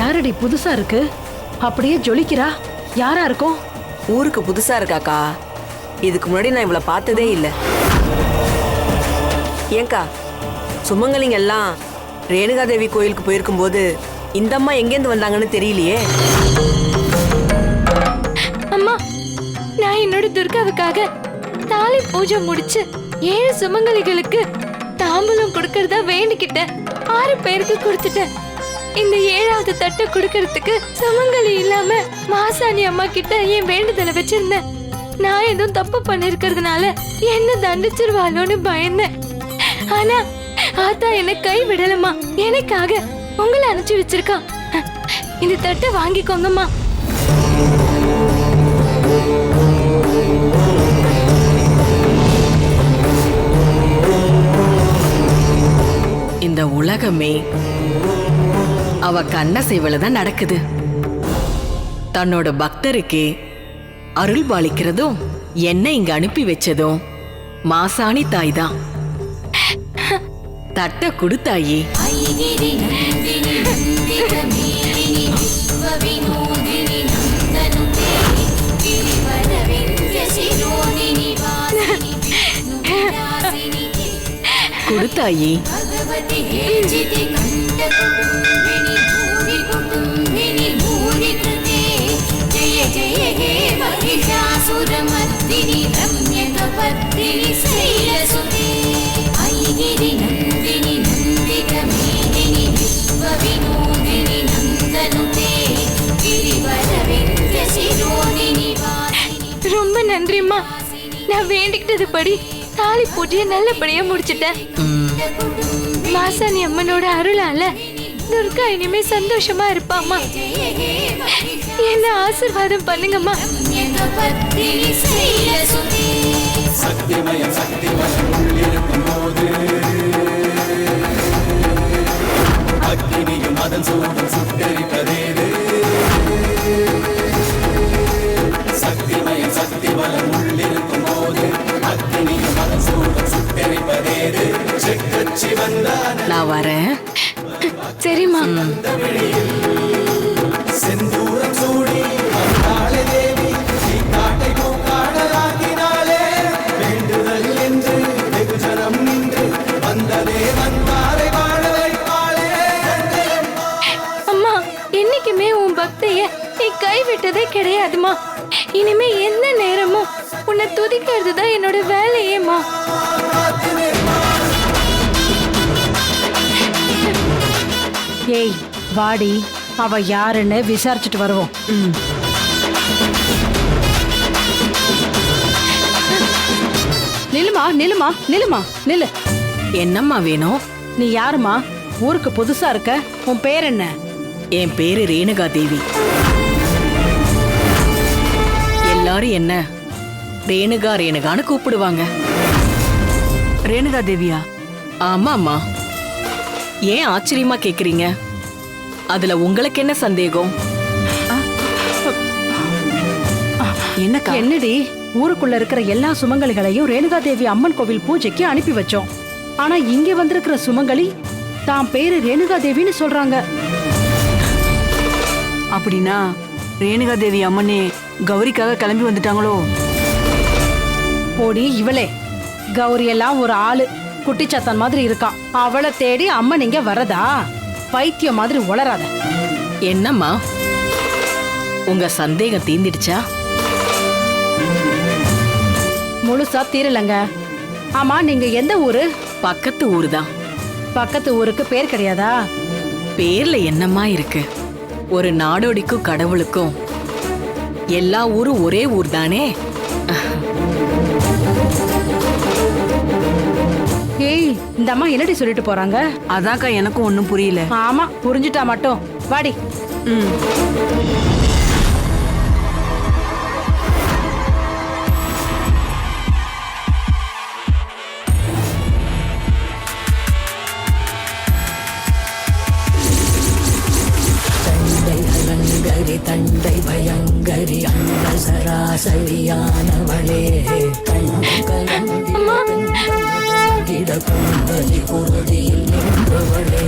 யாரடி புதுசா இருக்கு? அப்படியே ஜொலிக்கிறா. யாரா இருக்கும்? ஊருக்கு புதுசா இருக்காக்கா. இதுக்கு முன்னாடி நான் இவளை பார்த்ததே இல்லை. ஏங்கா, சுமங்கலிங்க எல்லாம் ரேணுகாதேவி கோயிலுக்கு போயிருக்கும் போது இந்த அம்மா எங்கேருந்து வந்தாங்கன்னு தெரியலையே. அம்மா, நான் என்னோட துர்காவுக்காக தாலி பூஜை முடிச்சு 7 சுமங்கலிகளுக்கு தாம்பூலம் கொடுக்கறதா வேண்டிக்கிட்டேன். 6 பேருக்கு கொடுத்துட்டேன். இந்த 7வது தட்டை கொடுக்கறதுக்கு சுமங்கலி இல்லாம மாசாணி அம்மா கிட்ட என் வேண்டுதலை வச்சிருந்தேன். நான் எதுவும் தப்பு பண்ணிருக்கிறதுனால என்ன தண்டிச்சிருவாளோன்னு பயந்தேன். ஆனா ஆத்தா என்ன கை விடலமா. எனக்காக உங்களை அனுப்பிச்சு வச்சிருக்கா. இந்த தட்டை வாங்கிக்கோங்கம்மா. இந்த உலகமே அவ கண்ணசைவல தான் நடக்குது. தன்னோட பக்தருக்கே அருள் பாலிக்கிறதும் என்ன இங்க அனுப்பி வச்சதும் மாசாணி தாய் தான். தட்ட குடுத்தாயே. குடுத்தாயே. ரொம்ப நன்றிம்மா. நான் வேண்டிக்கிட்டது படி தாலி பூஜையை நல்லபடியா முடிச்சிட்டேன். மாசாணி அம்மனோட அருளால துர்கா இனிமே சந்தோஷமா இருப்பாமா. என்ன ஆசீர்வாதம் பண்ணுங்கம்மா. நான் வரேன். சரிம்மா. அம்மா, என்னைக்குமே உன் பக்திய நீ கைவிட்டதே கிடையாதுமா. இனிமே எந்த நேரமும் உன்னை துதிக்கிறது தான் என்னோட வேலையேம்மா. ஏய் வாடி, அவ யாருன்னு விசாரிச்சுட்டு வருவோம். நில்லுமா நில்லுமா நில்லுமா நில்லு. என்னம்மா வேணும்? நீ யாருமா? ஊருக்கு புதுசா இருக்க. உன் பேர் என்ன? என் பேரு ரேணுகா தேவி. எல்லாரும் என்ன ரேணுகா ரேணுகான்னு கூப்பிடுவாங்க. ரேணுகா தேவியா? ஆமாம்மா. ஏன் ஆச்சரியமா கேக்குறீங்க? அதுல உங்களுக்கு என்ன சந்தேகம்? என்னக்கா? என்னடி, ஊருக்குள்ள இருக்கிற எல்லா சுமங்கலிகளையும் ரேணுகா தேவி அம்மன் கோவில் பூஜைக்கு அனுப்பி வச்சோம். ஆனா இங்க வந்திருக்கிற சுமங்கலி தான் பேரு ரேணுகா தேவின்னு சொல்றாங்க. அப்படின்னா ரேணுகா தேவி அம்மனே கௌரிக்காக கிளம்பி வந்துட்டாங்களோ? போடி இவளே, கௌரி எல்லாம் ஒரு ஆளு, குட்டிச்சாத்தான் மாதிரி இருக்கான். அவளை தேடி அம்மன் இங்க வரதா? பைத்தியம் மாதிரி உளராத. என்னம்மா, உங்க சந்தேகம் தீர்ந்துடுச்சா? முழுசா தீரலங்க. ஆமா, நீங்க எந்த ஊரு? பக்கத்து ஊரு தான். பக்கத்து ஊருக்கு பேர் கிடையாதா? பேர்ல என்னம்மா இருக்கு? ஒரு நாடோடிக்கும் கடவுளுக்கும் எல்லா ஊரும் ஒரே ஊர் தானே. ஏய், இந்த அம்மா என்னடி சொல்லிட்டு போறாங்க? அதாக்கா எனக்கும் ஒன்னும் புரியல. ஆமா, புரிஞ்சுட்டா மட்டும் வாடி. தண்டை பயங்கரி அந்த சராசரியானவளே கண்டு கலங்கிட குந்தலி குருதியில் நின்றவளே